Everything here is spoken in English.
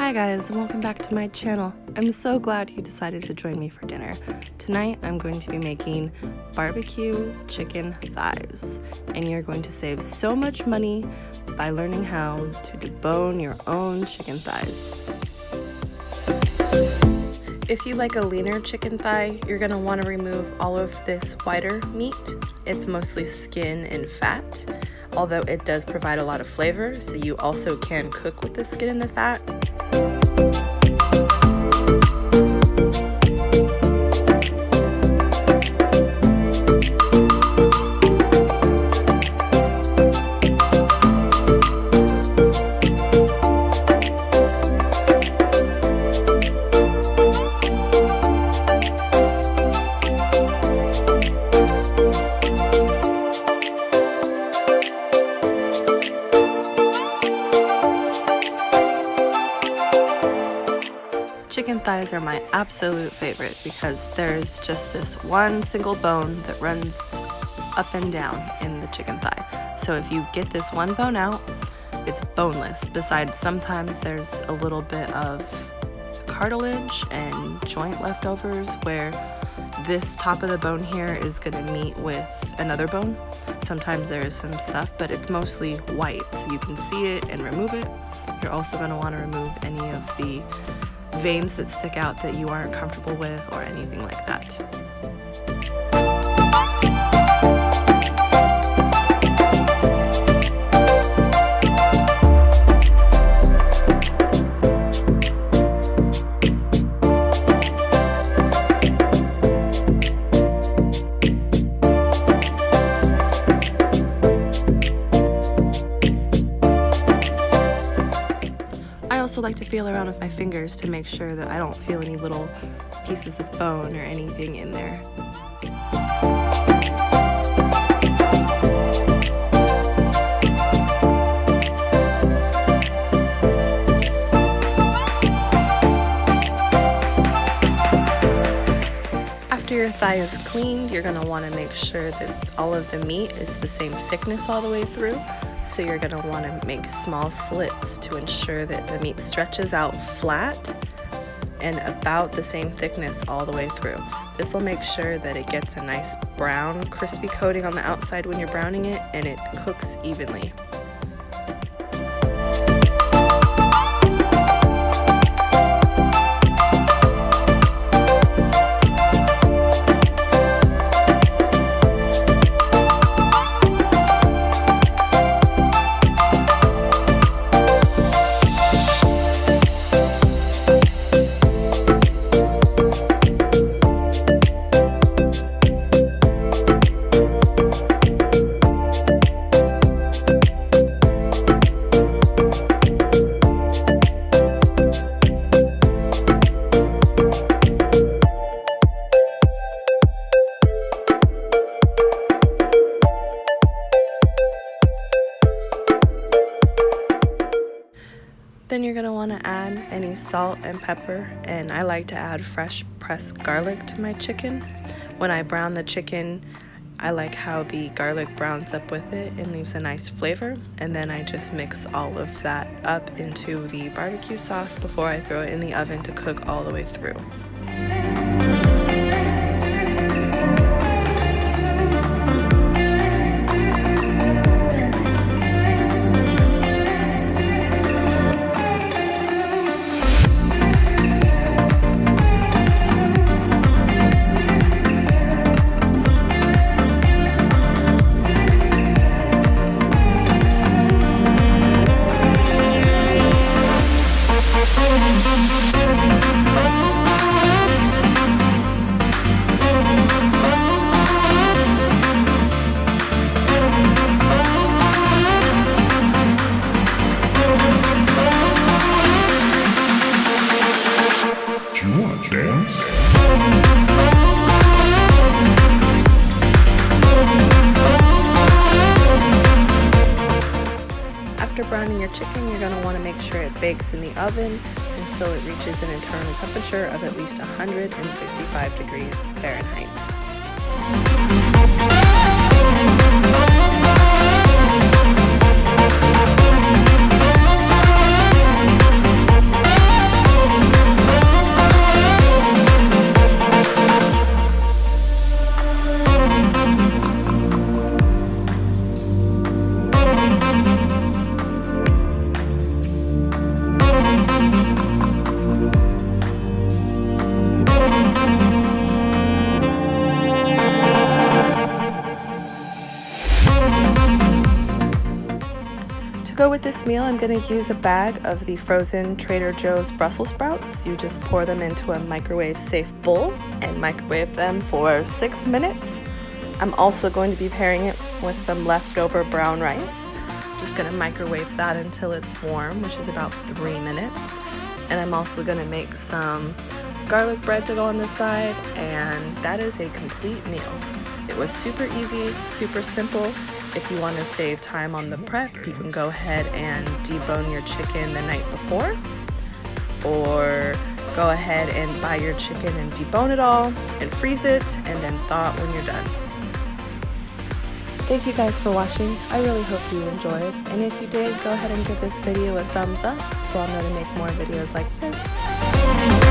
Hi guys, and welcome back to my channel. I'm so glad you decided to join me for dinner. Tonight I'm going to be making barbecue chicken thighs, and you're going to save so much money by learning how to debone your own chicken thighs. If you like a leaner chicken thigh, you're going to want to remove all of this whiter meat. It's mostly skin and fat, although it does provide a lot of flavor, so you also can cook with the skin and the fat. Chicken thighs are my absolute favorite because there's just this one single bone that runs up and down in the chicken thigh. So if you get this one bone out, it's boneless. Besides, sometimes there's a little bit of cartilage and joint leftovers where this top of the bone here is going to meet with another bone. Sometimes there is some stuff, but it's mostly white, so you can see it and remove it. You're also going to want to remove any of the veins that stick out that you aren't comfortable with or anything like that. I also like to feel around with my fingers to make sure that I don't feel any little pieces of bone or anything in there. After your thigh is cleaned, you're going to want to make sure that all of the meat is the same thickness all the way through. So you're going to want to make small slits to ensure that the meat stretches out flat and about the same thickness all the way through. This will make sure that it gets a nice brown, crispy coating on the outside when you're browning it, and it cooks evenly. Then you're going to want to add any salt and pepper, and I like to add fresh pressed garlic to my chicken. When I brown the chicken, I like how the garlic browns up with it and leaves a nice flavor, and then I just mix all of that up into the barbecue sauce before I throw it in the oven to cook all the way through. After browning your chicken, you're going to want to make sure it bakes in the oven until it reaches an internal temperature of at least 165 degrees Fahrenheit. go with this meal, I'm going to use a bag of the frozen Trader Joe's Brussels sprouts. You just pour them into a microwave-safe bowl and microwave them for 6 minutes. I'm also going to be pairing it with some leftover brown rice. Just going to microwave that until it's warm, which is about 3 minutes. And I'm also going to make some garlic bread to go on the side, and that is a complete meal. It was super easy, super simple. If you want to save time on the prep, you can go ahead and debone your chicken the night before, or go ahead and buy your chicken and debone it all and freeze it and then thaw it when you're done. Thank you guys for watching. I really hope you enjoyed, and if you did, go ahead and give this video a thumbs up so I'll know to make more videos like this.